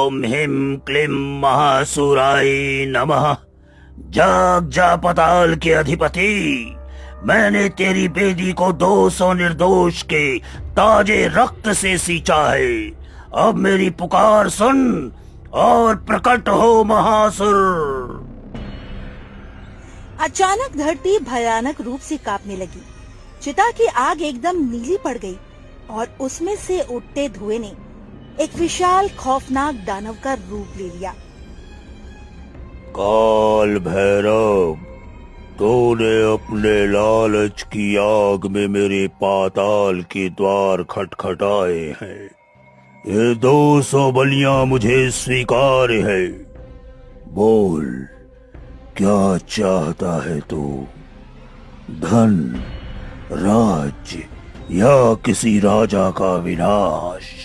ओम him क्लीम महासुराय नमः। जाग जा पाताल के अधिपति, मैंने तेरी बेदी को दोष और निर्दोष के ताजे रक्त से सींचा है। अब मेरी पुकार सुन और प्रकट हो महासुर। अचानक धरती भयानक रूप से कांपने लगी। चिता की आग एकदम नीली पड़ गई और उसमें से उठते धुएं ने एक विशाल खौफनाक दानव का रूप ले लिया। काल भैरव, तूने अपने लालच की आग में मेरे पाताल के द्वार खटखटाए हैं। ये 200 बलियां मुझे स्वीकार है। बोल, क्या चाहता है तू? धन, राज्य या किसी राजा का विनाश?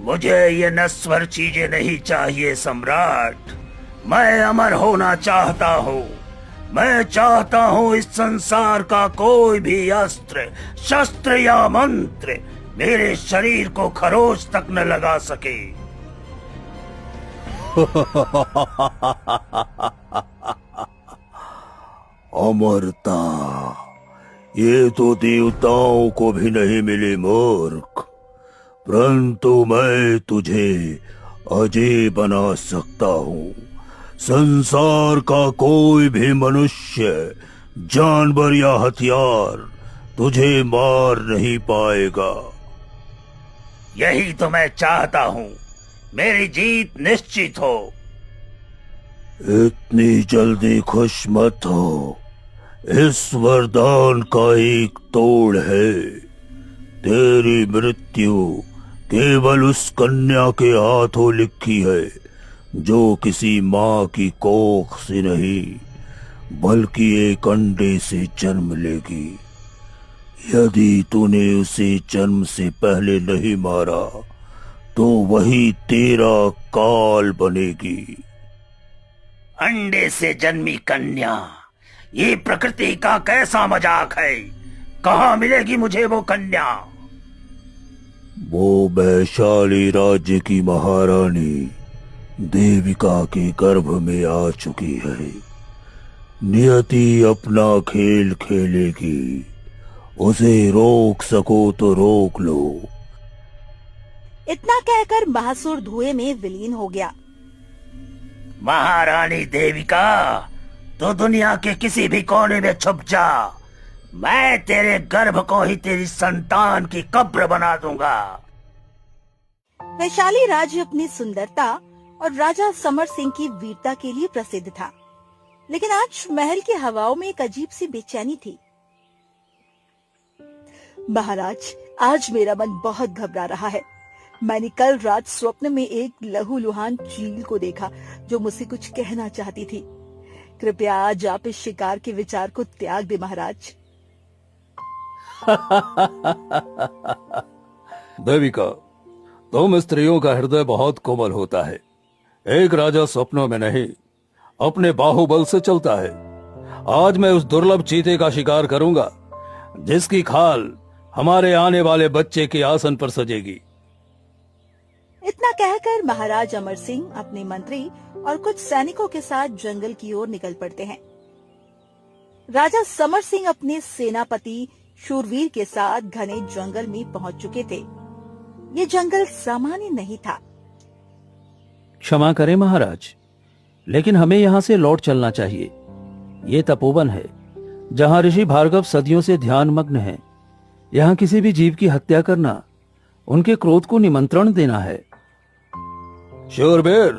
मुझे ये नश्वर चीजें नहीं चाहिए सम्राट। मैं अमर होना चाहता हूँ। मैं चाहता हूँ इस संसार का कोई भी अस्त्र, शस्त्र या मंत्र मेरे शरीर को खरोच तक न लगा सके। अमरता, ये तो देवताओं को भी नहीं मिली मूर्ख। परंतु मैं तुझे अजय बना सकता हूँ। संसार का कोई भी मनुष्य, जानवर या हथियार तुझे मार नहीं पाएगा। यही तो मैं चाहता हूँ, मेरी जीत निश्चित हो। इतनी जल्दी खुश मत हो। इस वरदान का एक तोड़ है। तेरी मृत्यु केवल उस कन्या के हाथों लिखी है जो किसी माँ की कोख से नहीं बल्कि एक अंडे से जन्म लेगी। यदि तूने उसे जन्म से पहले नहीं मारा तो वही तेरा काल बनेगी। अंडे से जन्मी कन्या, ये प्रकृति का कैसा मजाक है? कहाँ मिलेगी मुझे वो कन्या? वो वैशाली राज्य की महारानी देविका के गर्भ में आ चुकी है। नियति अपना खेल खेलेगी। उसे रोक सको तो रोक लो। इतना कहकर महासुर धुएं में विलीन हो गया। महारानी देविका, तो दुनिया के किसी भी कोने में छुप जा। मैं तेरे गर्भ को ही तेरी संतान की कब्र बना दूंगा। वैशाली राज्य अपनी सुंदरता और राजा समर सिंह की वीरता के लिए प्रसिद्ध था, लेकिन आज महल की हवाओं में एक अजीब सी बेचैनी थी। महाराज, आज मेरा मन बहुत घबरा रहा है। मैंने कल रात स्वप्न में एक लहूलुहान चील को देखा जो मुझसे कुछ कहना चाहती थी। कृपया आज आप इस शिकार के विचार को त्याग दे महाराज। देविका, तुम स्त्रियों का हृदय बहुत कोमल होता है। एक राजा स्वप्नों में नहीं, अपने बाहुबल से चलता है। आज मैं उस दुर्लभ चीते का शिकार करूंगा जिसकी खाल हमारे आने वाले बच्चे के आसन पर सजेगी। इतना कहकर महाराज अमर सिंह अपने मंत्री और कुछ सैनिकों के साथ जंगल की ओर निकल पड़ते हैं। राजा समर सिंह अपने सेनापति शूरवीर के साथ घने जंगल में पहुंच चुके थे। ये जंगल सामान्य नहीं था। क्षमा करें महाराज, लेकिन हमें यहाँ से लौट चलना चाहिए। ये तपोवन है जहाँ ऋषि भार्गव सदियों से ध्यान मग्न है। यहाँ किसी भी जीव की हत्या करना उनके क्रोध को निमंत्रण देना है। शूरवीर,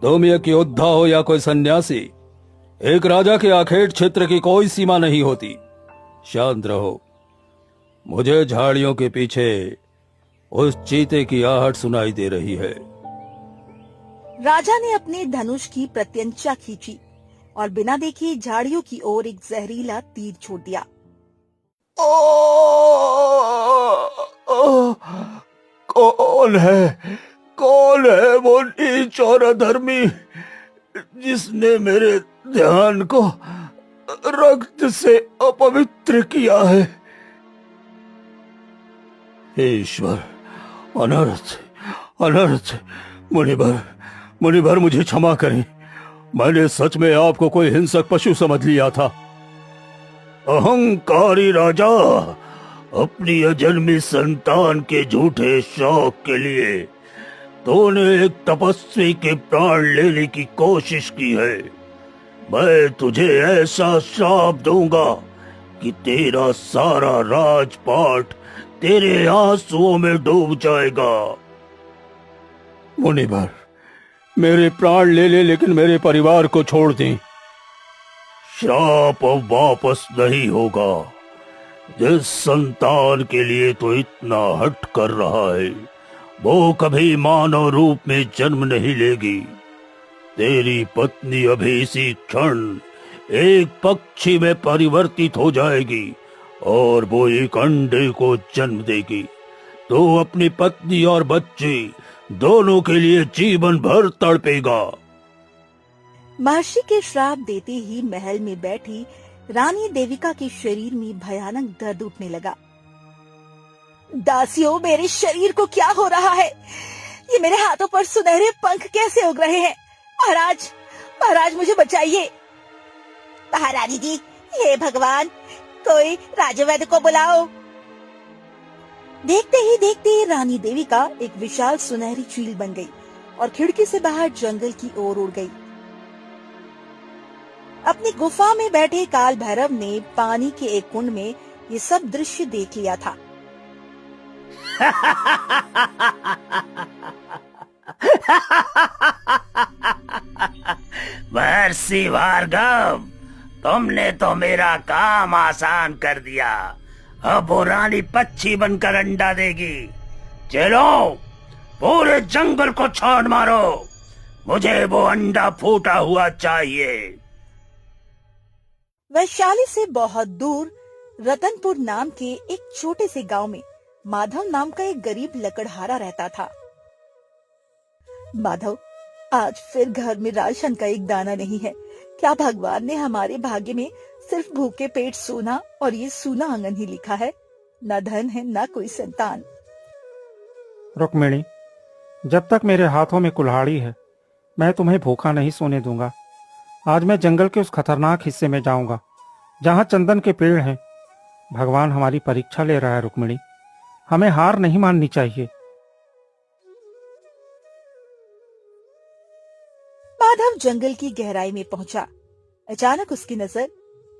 तुम एक योद्धा हो या कोई सन्यासी, एक राजा के आखेट क्षेत्र की कोई सीमा नहीं होती। शांत रहो। मुझे झाड़ियों के पीछे उस चीते की आहट सुनाई दे रही है। राजा ने अपने धनुष की प्रत्यंचा खींची और बिना देखे झाड़ियों की ओर एक जहरीला तीर छोड़ दिया। कौन है? कौन है वो नीच और अधर्मी जिसने मेरे ध्यान को रक्त से अपवित्र किया है? हे ईश्वर, अनर्थ अनर्थ। मुनिवर, मुनिवर मुझे क्षमा करें। मैंने सच में आपको कोई हिंसक पशु समझ लिया था। अहंकारी राजा, अपनी अजन्मी संतान के झूठे शौक के लिए तूने एक तपस्वी के प्राण लेने की कोशिश की है। मैं तुझे ऐसा श्राप दूंगा कि तेरा सारा राजपाट तेरे आंसुओं में डूब जाएगा। मुनिवर, मेरे प्राण ले ले, लेकिन मेरे परिवार को छोड़ दें। श्राप अब वापस नहीं होगा। जिस संतान के लिए तो इतना हट कर रहा है, वो कभी मानव रूप में जन्म नहीं लेगी। तेरी पत्नी अभी इसी क्षण एक पक्षी में परिवर्तित हो जाएगी और वो एक अंडे को जन्म देगी। तो अपनी पत्नी और बच्चे दोनों के लिए जीवन भर तड़पेगा। महर्षि के श्राप देते ही महल में बैठी रानी देविका के शरीर में भयानक दर्द उठने लगा। दासियों, मेरे शरीर को क्या हो रहा है? ये मेरे हाथों पर सुनहरे पंख कैसे उग रहे हैं? महाराज, महाराज मुझे बचाइए। महारानी जी, हे भगवान, कोई राजवैद्य को बुलाओ। देखते ही देखते रानी देविका एक विशाल सुनहरी चील बन गई और खिड़की से बाहर जंगल की ओर उड़ गई। अपनी गुफा में बैठे काल भैरव ने पानी के एक कुंड में ये सब दृश्य देख लिया था। महर्षि भार्गव, तुमने तो मेरा काम आसान कर दिया। अब वो रानी पक्षी बनकर अंडा देगी। चलो, पूरे जंगल को छान मारो। मुझे वो अंडा फूटा हुआ चाहिए। वैशाली से बहुत दूर रतनपुर नाम के एक छोटे से गांव में माधव नाम का एक गरीब लकड़हारा रहता था। माधव, आज फिर घर में राशन का एक दाना नहीं है। क्या भगवान ने हमारे भाग्य में सिर्फ भूखे पेट सोना और ये सूना आंगन ही लिखा है? न धन है, न कोई संतान। रुक्मिणी, जब तक मेरे हाथों में कुल्हाड़ी है, मैं तुम्हें भूखा नहीं सोने दूंगा। आज मैं जंगल के उस खतरनाक हिस्से में जाऊंगा जहां चंदन के पेड़ हैं। भगवान हमारी परीक्षा ले रहा है रुक्मिणी, हमें हार नहीं माननी चाहिए। माधव जंगल की गहराई में पहुंचा। अचानक उसकी नजर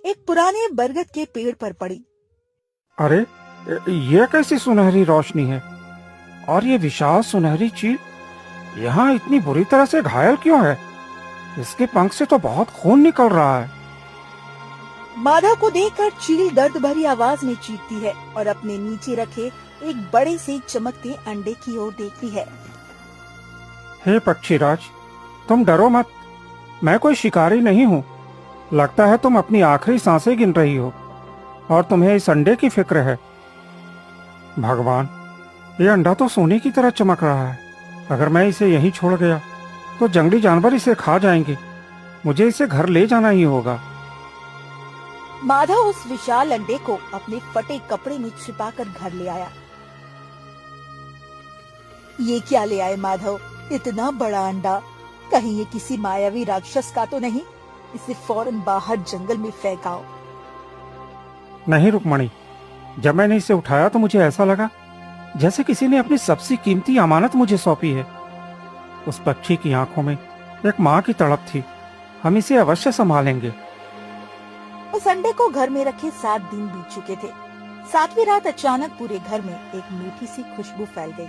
एक पुराने बरगद के पेड़ पर पड़ी। अरे, ये कैसी सुनहरी रोशनी है? और ये विशाल सुनहरी चील यहाँ इतनी बुरी तरह से घायल क्यों है? इसके पंख से तो बहुत खून निकल रहा है। माधव को देखकर चील दर्द भरी आवाज में चीखती है और अपने नीचे रखे एक बड़े से चमकते अंडे की ओर देखती है। हे पक्षीराज, तुम डरो मत। मैं कोई शिकारी नहीं हूँ। लगता है तुम अपनी आखिरी सांसें गिन रही हो और तुम्हें इस अंडे की फिक्र है। भगवान, ये अंडा तो सोने की तरह चमक रहा है। अगर मैं इसे यहीं छोड़ गया तो जंगली जानवर इसे खा जाएंगे। मुझे इसे घर ले जाना ही होगा। माधव उस विशाल अंडे को अपने फटे कपड़े में छिपाकर घर ले आया। ये क्या ले आए माधव? इतना बड़ा अंडा, कहीं ये किसी मायावी राक्षस का तो नहीं? इसे फौरन बाहर जंगल में फेंकाओ। नहीं रुक्मणी, जब मैंने इसे उठाया तो मुझे ऐसा लगा जैसे किसी ने अपनी सबसे कीमती अमानत मुझे सौंपी है। उस पक्षी की आंखों में एक माँ की तड़प थी। हम इसे अवश्य संभालेंगे। उस अंडे को घर में रखे 7 दिन बीत चुके थे। 7वीं रात अचानक पूरे घर में एक मीठी सी खुशबू फैल गई।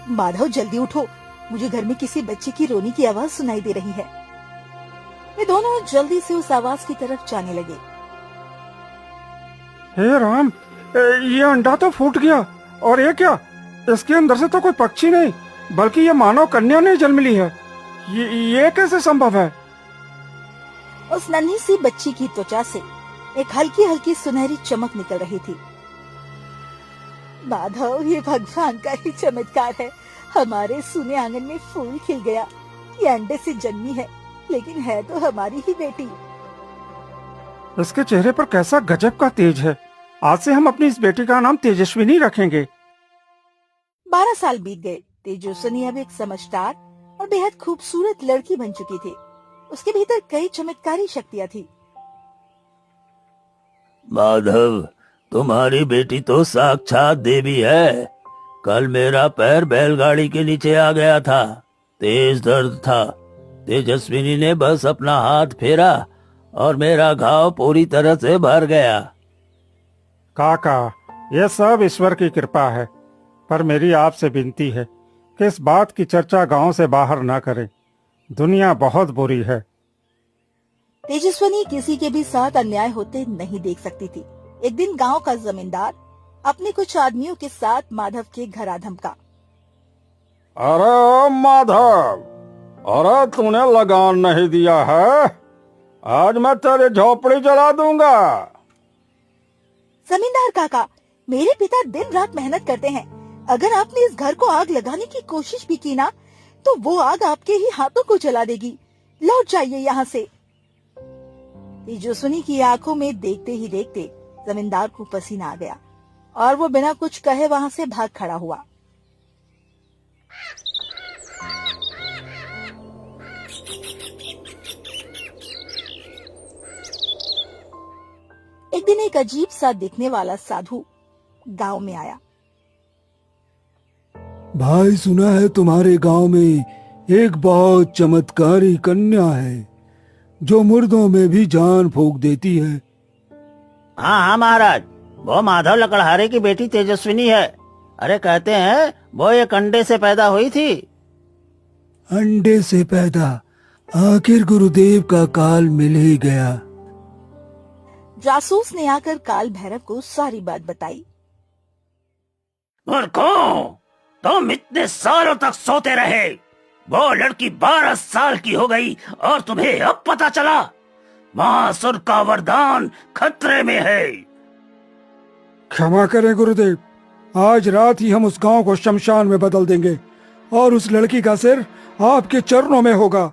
माधव, जल्दी उठो, मुझे घर में किसी बच्चे की रोने की आवाज सुनाई दे रही है। वे दोनों जल्दी से उस आवाज की तरफ जाने लगे। हे राम, ये अंडा तो फूट गया। और ये क्या? इसके अंदर से तो कोई पक्षी नहीं बल्कि ये मानव कन्या ने जन्म ली है। ये कैसे संभव है? उस नन्ही सी बच्ची की त्वचा से एक हल्की हल्की सुनहरी चमक निकल रही थी। माधव, ये भगवान का ही चमत्कार है। हमारे सुने आंगन में फूल खिल गया। ये अंडे से जन्मी है, लेकिन है तो हमारी ही बेटी। इसके चेहरे पर कैसा गजब का तेज है। आज से हम अपनी इस बेटी का नाम तेजस्विनी रखेंगे। 12 साल बीत गए। तेजस्विनी अब एक समझदार और बेहद खूबसूरत लड़की बन चुकी थी। उसके भीतर कई चमत्कारी शक्तियां थी। माधव, तुम्हारी बेटी तो साक्षात देवी है। कल मेरा पैर बैलगाड़ी के नीचे आ गया था, तेज दर्द था। तेजस्विनी ने बस अपना हाथ फेरा और मेरा घाव पूरी तरह से भर गया। काका, यह सब ईश्वर की कृपा है, पर मेरी आपसे विनती है कि इस बात की चर्चा गांव से बाहर ना करें। दुनिया बहुत बुरी है। तेजस्विनी किसी के भी साथ अन्याय होते नहीं देख सकती थी। एक दिन गांव का जमींदार अपने कुछ आदमियों के साथ माधव के घर आ धमका। अरे माधव, अरे तूने लगान नहीं दिया है, आज मैं तेरी झोपड़ी जला दूंगा। जमींदार काका, मेरे पिता दिन रात मेहनत करते हैं। अगर आपने इस घर को आग लगाने की कोशिश भी की ना, तो वो आग आपके ही हाथों को जला देगी। लौट जाइए यहाँ से। तेजस्विनी की आंखों में देखते ही देखते जमींदार को पसीना आ गया और वो बिना कुछ कहे वहां से भाग खड़ा हुआ। एक दिन एक अजीब सा दिखने वाला साधु गांव में आया। भाई, सुना है तुम्हारे गांव में एक बहुत चमत्कारी कन्या है जो मुर्दों में भी जान फूंक देती है। हाँ हाँ महाराज, वो माधव लकड़हारे की बेटी तेजस्विनी है। अरे कहते हैं वो एक अंडे से पैदा हुई थी। अंडे से पैदा? आखिर गुरुदेव का काल मिल ही गया। जासूस ने आकर काल भैरव को सारी बात बताई। तुम इतने सालों तक सोते रहे। वो लड़की 12 साल की हो गई और तुम्हें अब पता चला? महासुर का वरदान खतरे में है। क्षमा करें गुरुदेव, आज रात ही हम उस गांव को शमशान में बदल देंगे और उस लड़की का सिर आपके चरणों में होगा।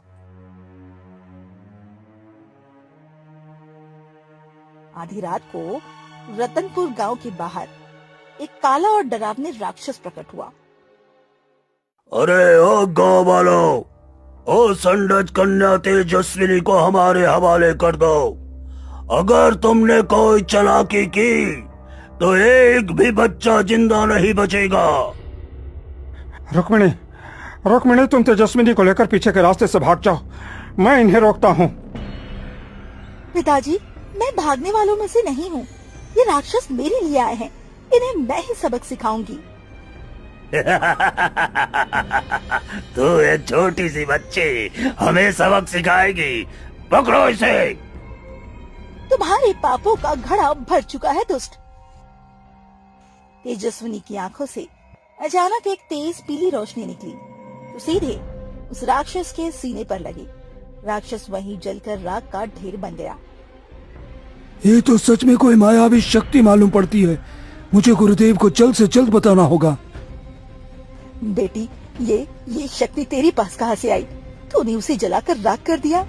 आधी रात को रतनपुर गांव के बाहर एक काला और डरावने राक्षस प्रकट हुआ। अरे ओ गाँव वालों, ओ संडज कन्या तेजस्विनी को हमारे हवाले कर दो। अगर तुमने कोई चालाकी की तो एक भी बच्चा जिंदा नहीं बचेगा। रुक्मिणी, रुक्मिणी, तुम तेजस्विनी को लेकर पीछे के रास्ते से भाग जाओ, मैं इन्हें रोकता हूँ। पिताजी, मैं भागने वालों में से नहीं हूँ। ये राक्षस मेरे लिए आए हैं। इन्हें मैं ही सबक सिखाऊंगी। तू एक छोटी सी बच्ची हमें सबक सिखाएगी? पकड़ो इसे। तुम्हारे पापों का घड़ा भर चुका है दुष्ट। तेजस्विनी की आंखों से अचानक एक तेज पीली रोशनी निकली तो सीधे उस राक्षस के सीने पर लगी। राक्षस वहीं जलकर राख का ढेर बन गया। ये तो सच में कोई मायावी शक्ति मालूम पड़ती है। मुझे गुरुदेव को जल्द से जल्द बताना होगा। बेटी, ये शक्ति तेरे पास कहाँ से आई? तूने उसे जलाकर राख कर दिया।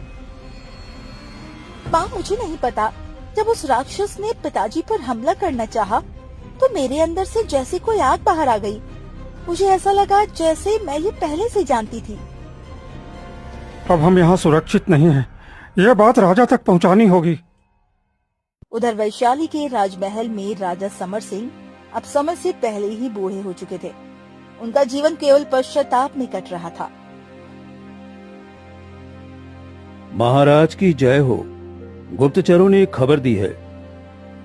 माँ, मुझे नहीं पता। जब उस राक्षस ने पिताजी पर हमला करना चाहा, तो मेरे अंदर से जैसे कोई आग बाहर आ गई। मुझे ऐसा लगा जैसे मैं ये पहले से जानती थी। अब हम यहाँ सुरक्षित नहीं हैं। यह बात राजा तक पहुँचानी होगी। उधर वैशाली के राजमहल में राजा समर सिंह अब समय से पहले ही बूढ़े हो चुके थे। उनका जीवन केवल पश्चाताप में कट रहा था। महाराज की जय हो। गुप्तचरों ने एक खबर दी है।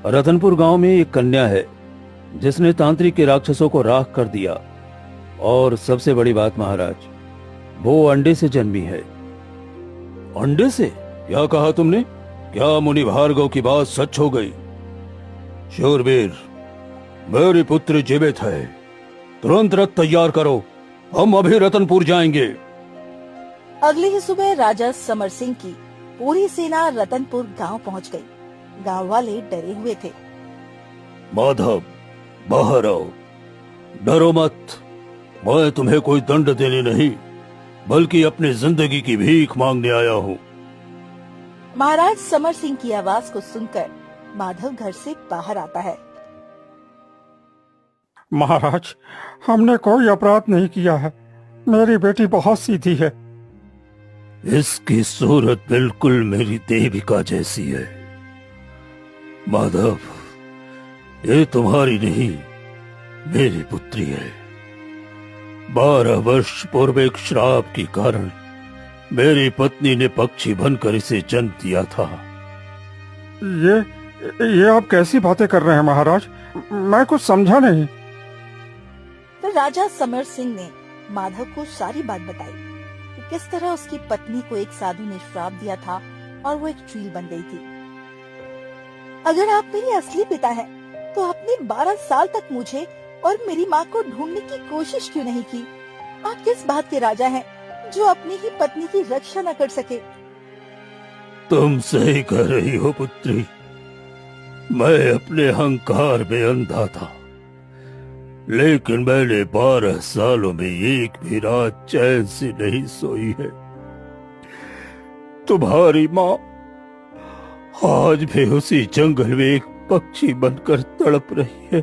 रतनपुर गांव में एक कन्या है जिसने तांत्रिक के राक्षसों को राख कर दिया। और सबसे बड़ी बात महाराज, वो अंडे से जन्मी है। अंडे से? क्या कहा तुमने? क्या मुनि भार्गव की बात सच हो गई? शूरवीर, मेरी पुत्री जीवित है। तुरंत रथ तैयार करो, हम अभी रतनपुर जाएंगे। अगली ही सुबह राजा समर सिंह की पूरी सेना रतनपुर गांव पहुंच गई। गांव वाले डरे हुए थे। माधव, बाहर आओ। डरो मत। मैं तुम्हें कोई दंड देने नहीं, बल्कि अपनी जिंदगी की भीख मांगने आया हूँ। महाराज समर सिंह की आवाज को सुनकर माधव घर से बाहर आता है। महाराज, हमने कोई अपराध नहीं किया है। मेरी बेटी बहुत सीधी है। इसकी सूरत बिल्कुल मेरी देविका जैसी है। माधव, ये तुम्हारी नहीं, मेरी पुत्री है। 12 वर्ष पूर्व एक श्राप के कारण मेरी पत्नी ने पक्षी बनकर इसे जन्म दिया था। ये आप कैसी बातें कर रहे हैं महाराज? मैं कुछ समझा नहीं। फिर राजा समर सिंह ने माधव को सारी बात बताई कि किस तरह उसकी पत्नी को एक साधु ने श्राप दिया था और वो एक चील बन गई थी। अगर आप मेरे असली पिता हैं, तो आपने 12 साल तक मुझे और मेरी माँ को ढूंढने की कोशिश क्यों नहीं की? आप किस बात के राजा हैं जो अपनी ही पत्नी की रक्षा न कर सके? तुम सही कह रही हो पुत्री। मैं अपने अहंकार में अंधा था, लेकिन मैंने 12 सालों में एक भी रात चैन से नहीं सोई है। तुम्हारी माँ आज भी उसी जंगल में एक पक्षी बनकर तड़प रही है।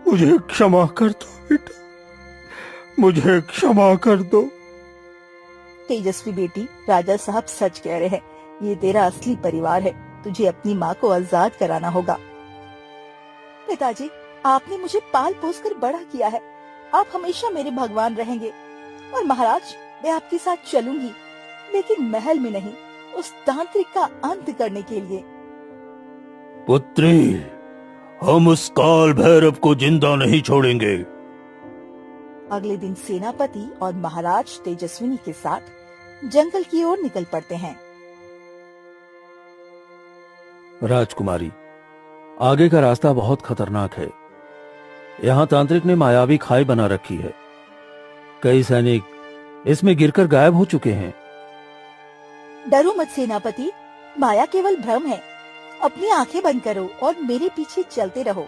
मुझे क्षमा कर दो बेटा, मुझे क्षमा कर दो। तेजस्वी बेटी, राजा साहब सच कह रहे हैं। ये तेरा असली परिवार है। तुझे अपनी माँ को आजाद कराना होगा। पिताजी, आपने मुझे पाल पोस कर बड़ा किया है। आप हमेशा मेरे भगवान रहेंगे। और महाराज, मैं आपके साथ चलूंगी, लेकिन महल में नहीं, उस तांत्रिक का अंत करने के लिए। पुत्री, हम उस काल भैरव को जिंदा नहीं छोड़ेंगे। अगले दिन सेनापति और महाराज तेजस्विनी के साथ जंगल की ओर निकल पड़ते हैं। राजकुमारी, आगे का रास्ता बहुत खतरनाक है। यहाँ तांत्रिक ने मायावी खाई बना रखी है। कई सैनिक इसमें गिरकर गायब हो चुके हैं। डरो मत सेनापति, माया केवल भ्रम है। अपनी आंखें बंद करो और मेरे पीछे चलते रहो।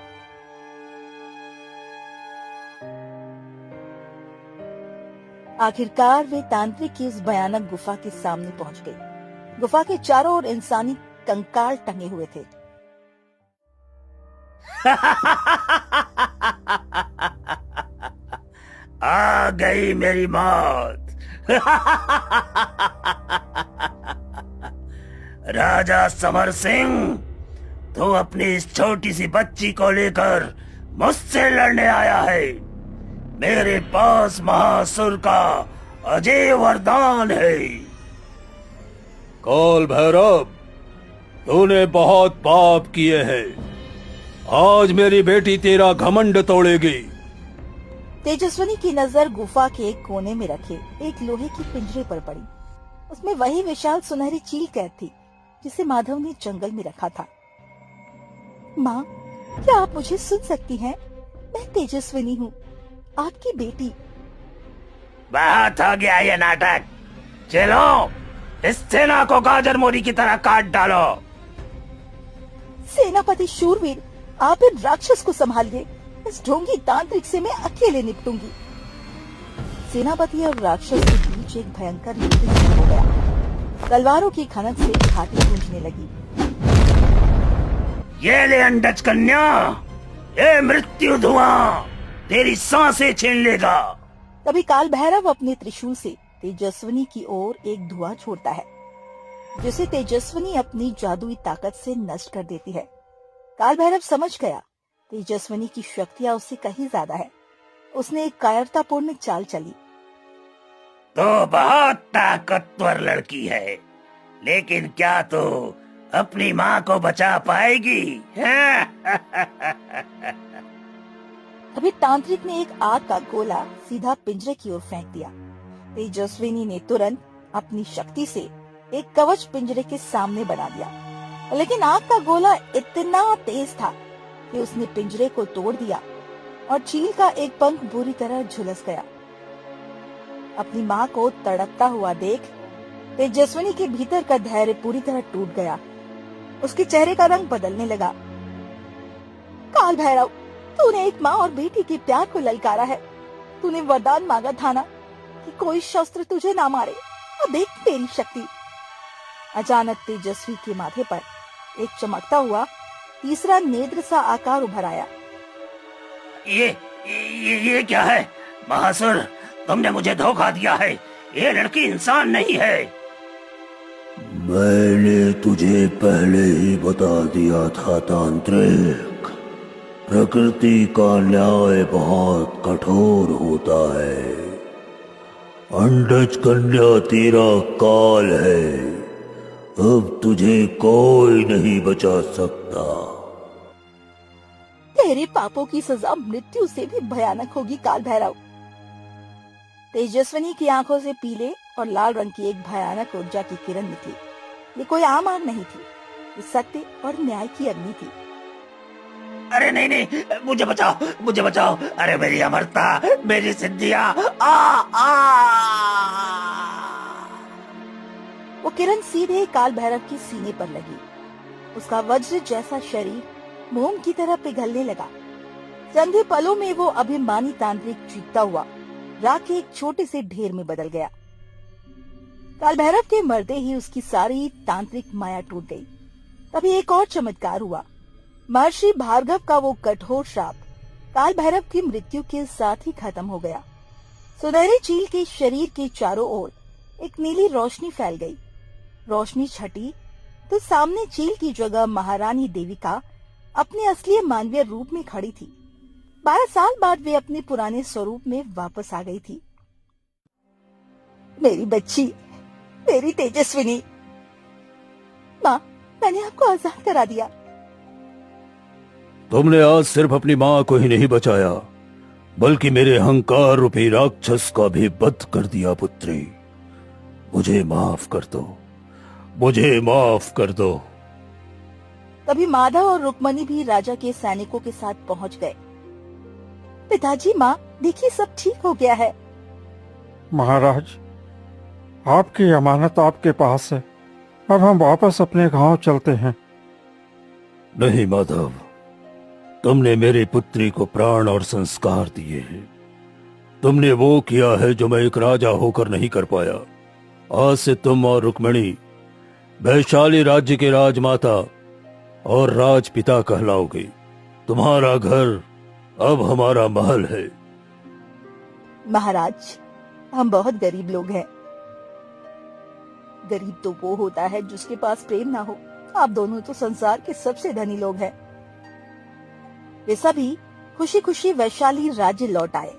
आखिरकार वे तांत्रिक की उस भयानक गुफा के सामने पहुंच गए। गुफा के चारों ओर इंसानी कंकाल टंगे हुए थे। आ गई मेरी मौत। राजा समर सिंह, तू अपनी इस छोटी सी बच्ची को लेकर मुझसे लड़ने आया है। मेरे पास महासुर का अजय वरदान है। काल भैरव, तूने बहुत पाप किए हैं। आज मेरी बेटी तेरा घमंड तोड़ेगी। तेजस्विनी की नजर गुफा के एक कोने में रखे एक लोहे की पिंजरे पर पड़ी। उसमें वही विशाल सुनहरी चील कैद थी जिसे माधव ने जंगल में रखा था। माँ, क्या आप मुझे सुन सकती हैं? मैं तेजस्विनी हूँ, आपकी बेटी। बहुत हो गया ये नाटक। चलो, इस सेना को गाजर मोरी की तरह काट डालो। सेनापति शूरवीर, आप इन राक्षस को संभालिए। इस ढोंगी तांत्रिक से मैं अकेले निपटूंगी। सेनापति और राक्षस के बीच एक भयंकर युद्ध शुरू हो गया। तलवारों की खनक से छाती गूंजने लगी। ये ले अंडज कन्या, ये मृत्यु धुआं तेरी सांसें छीन लेगा। तभी काल भैरव अपने त्रिशूल से तेजस्विनी की ओर एक धुआं छोड़ता है, जिसे तेजस्विनी अपनी जादुई ताकत से नष्ट कर देती है। काल भैरव समझ गया तेजस्विनी की शक्तियां उससे कहीं ज्यादा है। उसने एक कायरतापूर्ण चाल चली। तो बहुत ताकतवर लड़की है, लेकिन क्या तू अपनी माँ को बचा पाएगी? तभी तांत्रिक ने एक आग का गोला सीधा पिंजरे की ओर फेंक दिया। तेजस्विनी ने तुरंत अपनी शक्ति से एक कवच पिंजरे के सामने बना दिया, लेकिन आग का गोला इतना तेज था कि उसने पिंजरे को तोड़ दिया और चील का एक पंख बुरी तरह झुलस गया। अपनी माँ को तड़पता हुआ देख तेजस्विनी के भीतर का धैर्य पूरी तरह टूट गया। उसके चेहरे का रंग बदलने लगा। काल भैरव, तूने एक माँ और बेटी के प्यार को ललकारा है। तूने वरदान मांगा था ना कि कोई शस्त्र तुझे ना मारे। अब देख तेरी शक्ति। अचानक तेजस्वी के माथे पर एक चमकता हुआ तीसरा नेत्र सा आकार उभर आया। ये क्या है महासुर, तुमने मुझे धोखा दिया है। ये लड़की इंसान नहीं है। मैंने तुझे पहले ही बता दिया था तांत्रिक, प्रकृति का न्याय बहुत कठोर होता है। अंडज कन्या तेरा काल है, अब तुझे कोई नहीं बचा सकता। तेरे पापों की सजा मृत्यु से भी भयानक होगी काल भैरव। तेजस्विनी की आंखों से पीले और लाल रंग की एक भयानक ऊर्जा की किरण निकली। ये कोई आम आग नहीं थी, ये सत्य और न्याय की अग्नि थी। अरे नहीं नहीं, मुझे बचाओ, मुझे बचाओ। अरे मेरी अमरता, मेरी सिद्धियां, आ आ। वो किरण सीधे काल भैरव के सीने पर लगी। उसका वज्र जैसा शरीर मोम की तरह पिघलने लगा। चंद पलों में वो अभिमानी तांत्रिक चीखता हुआ राख के एक छोटे से ढेर में बदल गया। काल भैरव के मरते ही उसकी सारी तांत्रिक माया टूट गई। तभी एक और चमत्कार हुआ। महर्षि भार्गव का वो कठोर श्राप काल भैरव की मृत्यु के साथ ही खत्म हो गया। सुनहरे चील के शरीर के चारों ओर एक नीली रोशनी फैल गई। रोशनी छटी तो सामने चील की जगह महारानी देविका अपने असली मानवीय रूप में खड़ी थी। 12 साल बाद वे अपने पुराने स्वरूप में वापस आ गई थी। मेरी बच्ची, मेरी तेजस्विनी। माँ, मैंने आपको आजाद करा दिया। तुमने आज सिर्फ अपनी माँ को ही नहीं बचाया, बल्कि मेरे अहंकार रूपी राक्षस का भी वध कर दिया। पुत्री, मुझे माफ कर दो, मुझे माफ कर दो। तभी माधव और रुक्मणी भी राजा के सैनिकों के साथ पहुंच गए। पिताजी, माँ देखिए, सब ठीक हो गया है। महाराज, आपकी अमानत आपके पास है। अब हम वापस अपने गांव चलते हैं। नहीं माधव, तुमने मेरी पुत्री को प्राण और संस्कार दिए हैं। तुमने वो किया है जो मैं एक राजा होकर नहीं कर पाया। आज से तुम और रुक्मणी वैशाली राज्य के राजमाता और राजपिता कहलाओगे। तुम्हारा घर अब हमारा महल है। महाराज, हम बहुत गरीब लोग हैं। गरीब तो वो होता है जिसके पास प्रेम ना हो। आप दोनों तो संसार के सबसे धनी लोग हैं। वे सभी खुशी खुशी वैशाली राज्य लौट आए।